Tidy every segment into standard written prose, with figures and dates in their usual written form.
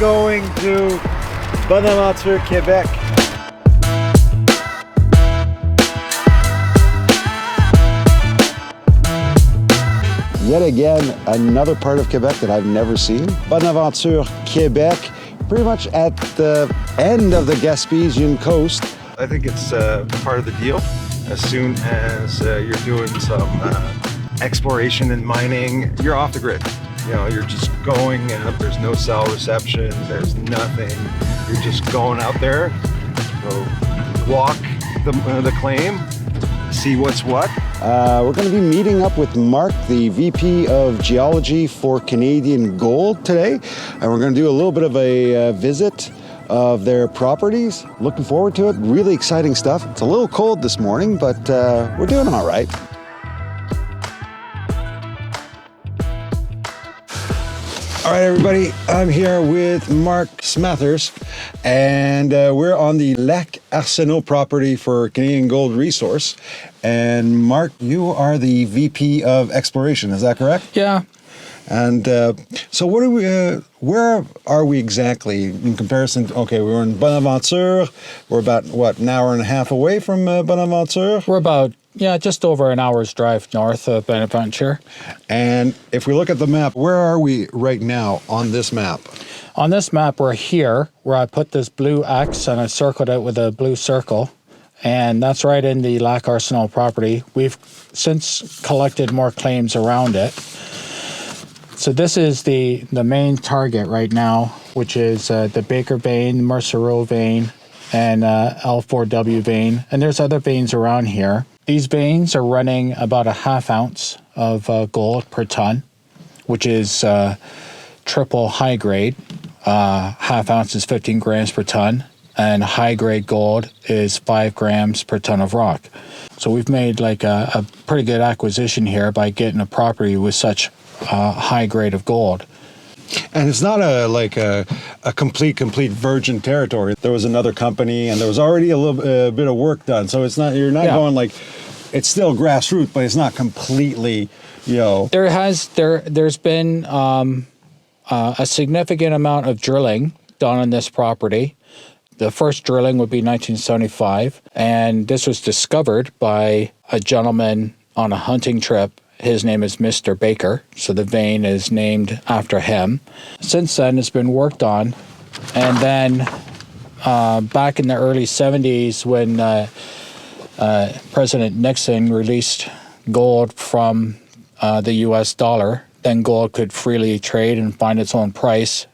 going to Bonaventure, Quebec. Yet again, another part of Quebec that I've never seen. Bonaventure, Quebec, pretty much at the end of the Gaspésian coast. I think it's part of the deal. As soon as you're doing some exploration and mining, you're off the grid. You know, you're just going and there's no cell reception, there's nothing. You're just going out there, go walk the claim, see what's what. We're going to be meeting up with Mark, the VP of Geology for Canadian Gold today, and we're going to do a little bit of a visit of their properties. Looking forward to it. Really exciting stuff. It's a little cold this morning, but we're doing all right. All right, everybody, I'm here with Mark Smathers, and we're on the Lac Arsenault property for Canadian Gold Resource. And Mark, you are the VP of Exploration, is that correct? Yeah. And so what are we, where are we exactly in comparison to, okay, we're in Bonaventure. We're about, what, an hour and a half away from Bonaventure? We're about, just over an hour's drive north of Bonaventure. And if we look at the map, where are we right now on this map? On this map, we're here, where I put this blue X and I circled it with a blue circle. And that's right in the Lac Arsenault property. We've since collected more claims around it. So this is the main target right now, which is the Baker vein, Mercereau vein, and L4W vein. And there's other veins around here. These veins are running about a half ounce of gold per ton, which is triple high grade. Half ounce is 15 grams per ton, and high grade gold is 5 grams per ton of rock. So we've made like a pretty good acquisition here by getting a property with such high grade of gold. And it's not a complete virgin territory. There was another company, and there was already a little bit of work done. So it's not, you're not going like, it's still grassroots, but it's not completely, you know. There's been a significant amount of drilling done on this property. The first drilling would be 1975, and this was discovered by a gentleman on a hunting trip. His name is Mr. Baker, so the vein is named after him. Since then, it's been worked on. And then back in the early 70s, when President Nixon released gold from the US dollar, then gold could freely trade and find its own price.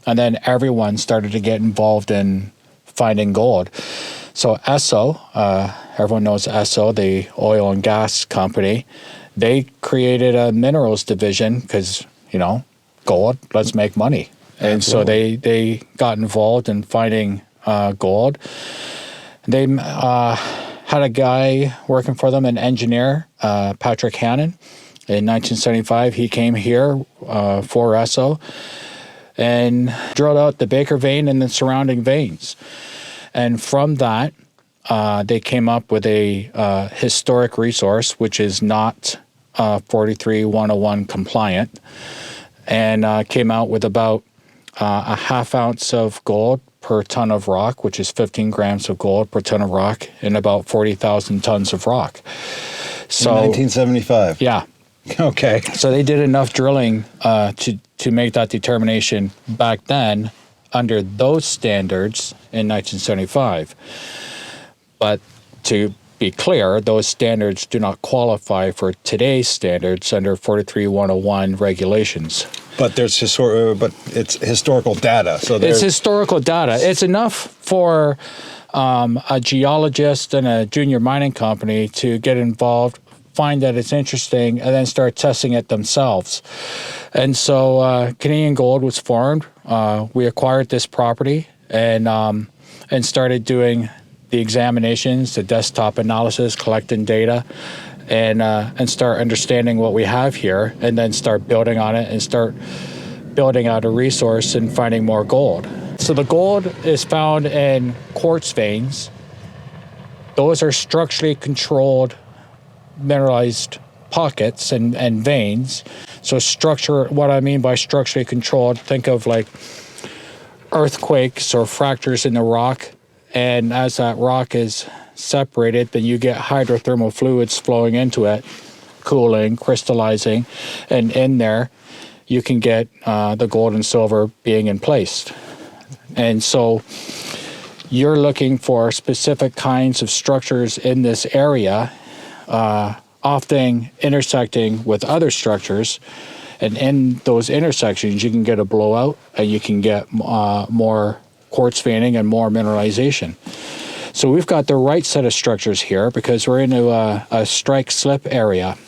And then everyone started to get involved in finding gold. So Esso, everyone knows Esso, the oil and gas company, they created a minerals division because, gold, let's make money. And Absolutely. So they got involved in finding gold. They had a guy working for them, an engineer, Patrick Hannon. In 1975, he came here for Esso and drilled out the Baker vein and the surrounding veins. And from that, they came up with a historic resource, which is not 43-101 compliant, and came out with about a half ounce of gold per ton of rock, which is 15 grams of gold per ton of rock, and about 40,000 tons of rock. So, in 1975? Yeah. Okay. So they did enough drilling to make that determination back then under those standards in 1975. But to be clear, those standards do not qualify for today's standards under 43-101 regulations. But it's historical data. So it's historical data. It's enough for a geologist and a junior mining company to get involved, find that it's interesting, and then start testing it themselves. And so Canadian Gold was formed. We acquired this property and started doing the examinations, the desktop analysis, collecting data, and start understanding what we have here, and then start building on it and start building out a resource and finding more gold. So the gold is found in quartz veins. Those are structurally controlled mineralized pockets and veins. So what I mean by structurally controlled, think of like earthquakes or fractures in the rock. And as that rock is separated, then you get hydrothermal fluids flowing into it, cooling, crystallizing, and in there you can get the gold and silver being in place. And so you're looking for specific kinds of structures in this area, often intersecting with other structures. And in those intersections, you can get a blowout and you can get more quartz veining and more mineralization. So we've got the right set of structures here because we're into a strike slip area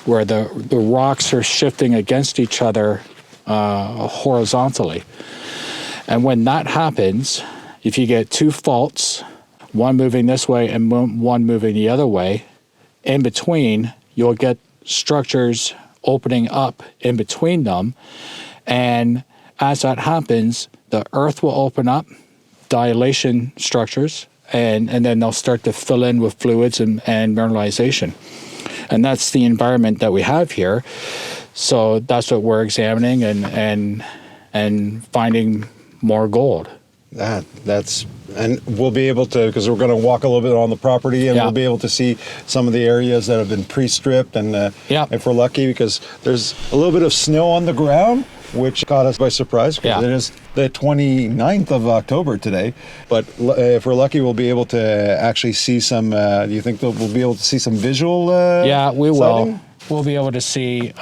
where the rocks are shifting against each other horizontally. And when that happens, if you get two faults, one moving this way and one moving the other way, in between, you'll get structures opening up in between them. And as that happens, the earth will open up, dilation structures, and then they'll start to fill in with fluids and mineralization. And that's the environment that we have here. So that's what we're examining and finding more gold. And we'll be able to, because we're going to walk a little bit on the property, and we'll be able to see some of the areas that have been pre-stripped, and if we're lucky, because there's a little bit of snow on the ground, which caught us by surprise, because it is the 29th of October today. But if we're lucky, we'll be able to actually see some, do you think that we'll be able to see some visual Yeah, we sighting? will. We'll be able to see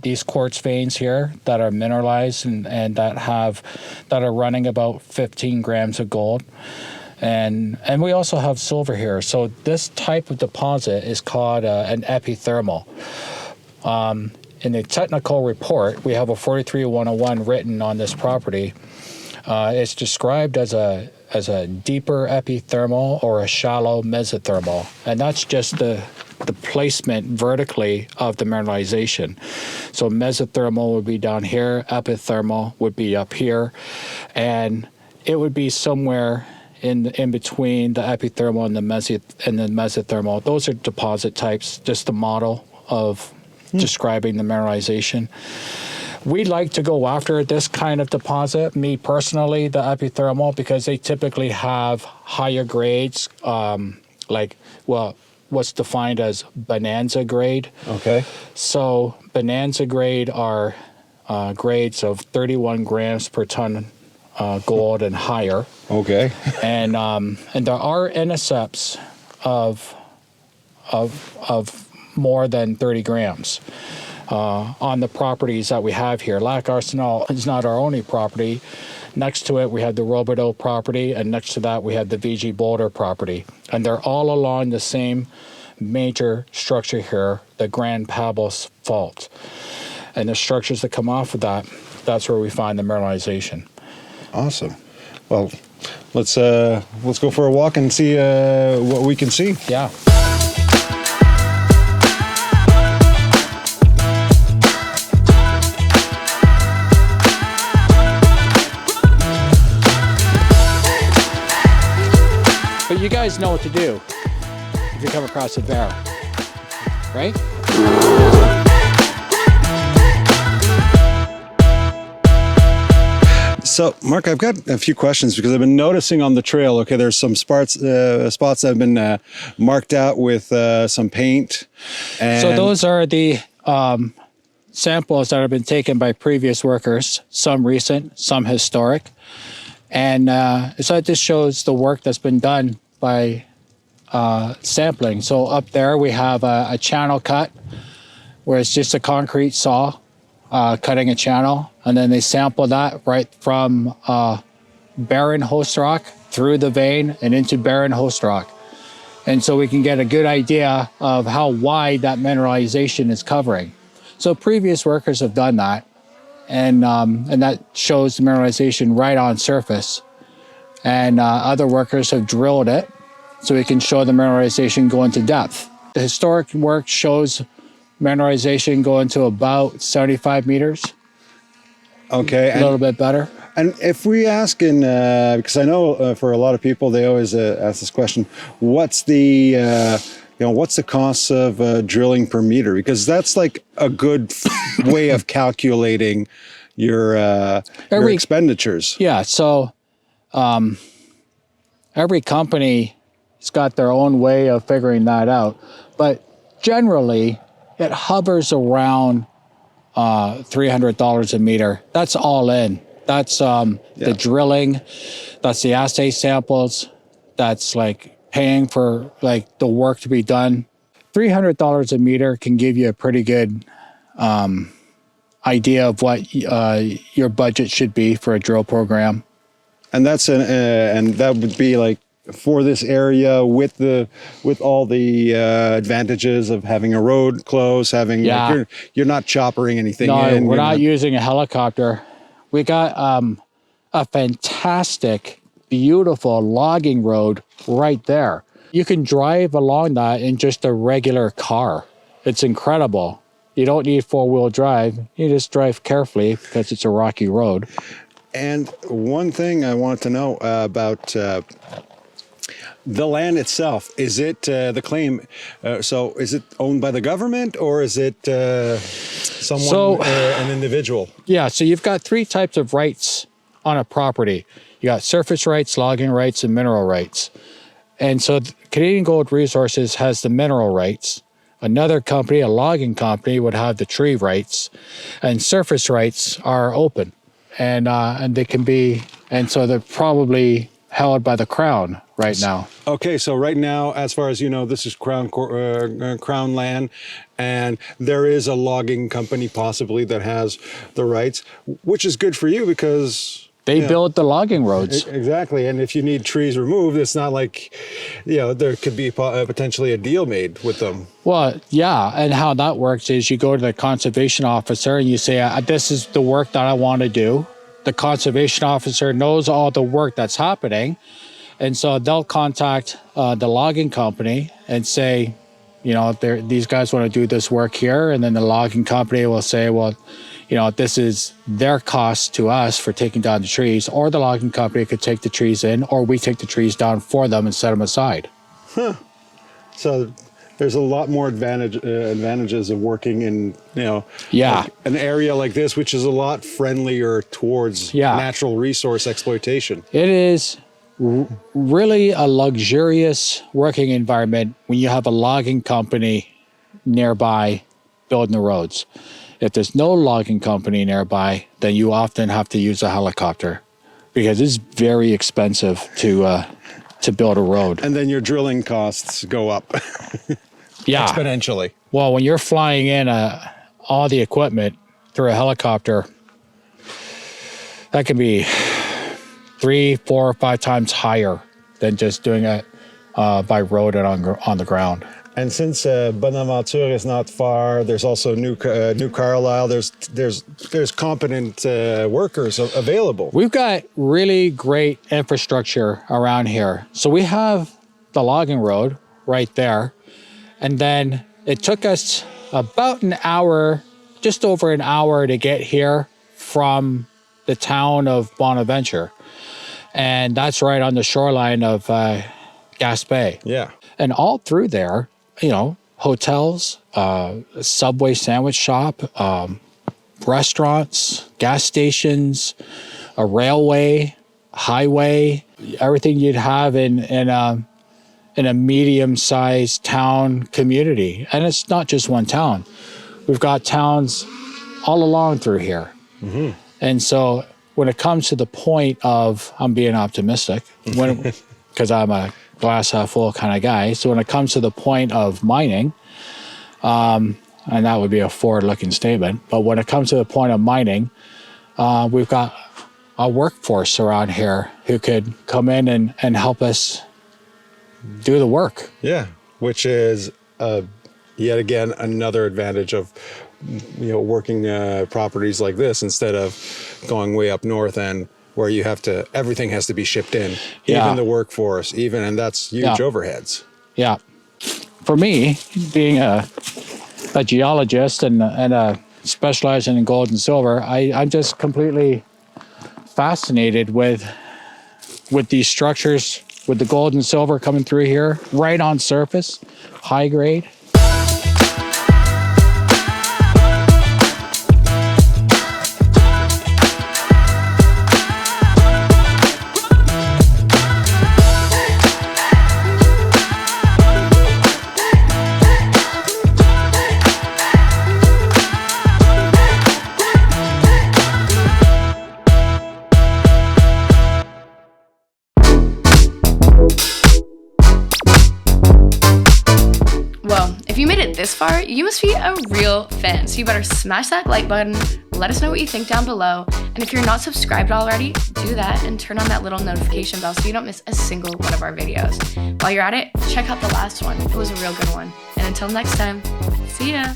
these quartz veins here that are mineralized and that are running about 15 grams of gold. And we also have silver here. So this type of deposit is called an epithermal. In the technical report, we have a 43101 written on this property. It's described as a deeper epithermal or a shallow mesothermal, and that's just the placement vertically of the mineralization. So mesothermal would be down here, epithermal would be up here, and it would be somewhere in between the epithermal and the mesothermal. Those are deposit types, just the model of describing the mineralization. We like to go after this kind of deposit, me personally, the epithermal, because they typically have higher grades, what's defined as bonanza grade. Okay. So bonanza grade are grades of 31 grams per ton gold and higher. Okay. And there are intercepts of more than 30 grams on the properties that we have here. Lac Arsenal is not our only property. Next to it, we have the Robidoux property, and next to that, we have the VG Boulder property. And they're all along the same major structure here, the Grand Pablos Fault. And the structures that come off of that, that's where we find the mineralization. Awesome. Well, let's go for a walk and see what we can see. Yeah. But you guys know what to do if you come across a bear, right? So, Mark, I've got a few questions because I've been noticing on the trail, okay, there's some spots that have been marked out with some paint. And So those are the samples that have been taken by previous workers, some recent, some historic. And so this shows the work that's been done by sampling. So up there we have a channel cut where it's just a concrete saw cutting a channel, and then they sample that right from barren host rock through the vein and into barren host rock. And so we can get a good idea of how wide that mineralization is covering. So previous workers have done that, and that shows the mineralization right on surface. And other workers have drilled it so we can show the mineralization going to depth. The historic work shows mineralization going to about 75 meters. Okay. A little bit better. And if we ask because I know for a lot of people, they always ask this question, what's the cost of drilling per meter? Because that's like a good way of calculating your expenditures. Yeah, so Every company has got their own way of figuring that out. But generally, it hovers around $300 a meter. That's all in. That's the drilling. That's the assay samples. That's like paying for like the work to be done. $300 a meter can give you a pretty good idea of what your budget should be for a drill program. And that's and that would be like for this area with all the advantages of having a road close, having like, you're not choppering anything. No, we're not using a helicopter. We got a fantastic, beautiful logging road right there. You can drive along that in just a regular car. It's incredible. You don't need four-wheel drive. You just drive carefully because it's a rocky road. And one thing I want to know about the land itself, is it the claim, so is it owned by the government or is it someone, an individual? Yeah, so you've got three types of rights on a property. You got surface rights, logging rights, and mineral rights. And so Canadian Gold Resources has the mineral rights. Another company, a logging company, would have the tree rights. And surface rights are open. And they can be, and so they're probably held by the Crown right now. Okay, so right now, as far as you know, this is Crown land, and there is a logging company possibly that has the rights, which is good for you because they build the logging roads. Exactly, and if you need trees removed, it's not like, there could be potentially a deal made with them. Well, yeah, and how that works is you go to the conservation officer and you say, this is the work that I want to do. The conservation officer knows all the work that's happening, and so they'll contact the logging company and say, these guys want to do this work here, and then the logging company will say, well, this is their cost to us for taking down the trees, or the logging company could take the trees in, or we take the trees down for them and set them aside. Huh. So there's a lot more advantages of working in, like an area like this, which is a lot friendlier towards natural resource exploitation. It is really a luxurious working environment when you have a logging company nearby building the roads. If there's no logging company nearby, then you often have to use a helicopter because it's very expensive to build a road. And then your drilling costs go up exponentially. Well, when you're flying in all the equipment through a helicopter, that can be 3, 4, or 5 times higher than just doing it by road and on the ground. And since Bonaventure is not far, there's also New Carlisle. There's competent workers available. We've got really great infrastructure around here. So we have the logging road right there, and then it took us about an hour, just over an hour, to get here from the town of Bonaventure, and that's right on the shoreline of Gaspé. Yeah, and all through there, hotels, Subway sandwich shop, restaurants, gas stations, a railway, highway, everything you'd have in a medium-sized town community. And it's not just one town. We've got towns all along through here. Mm-hmm. And so when it comes to the point of, I'm being optimistic, because I'm a glass half full kind of guy. So when it comes to the point of mining, and that would be a forward-looking statement, but when it comes to the point of mining, we've got a workforce around here who could come in and help us do the work. Yeah, which is yet again another advantage of working properties like this instead of going way up north and where you have to, everything has to be shipped in, even the workforce, and that's huge overheads. Yeah. For me, being a geologist and specializing in gold and silver, I'm just completely fascinated with these structures, with the gold and silver coming through here, right on surface, high grade. made it this far, you must be a real fan. So you better smash that like button, let us know what you think down below. And if you're not subscribed already, do that and turn on that little notification bell so you don't miss a single one of our videos. While you're at it, check out the last one. It was a real good one. And until next time, see ya.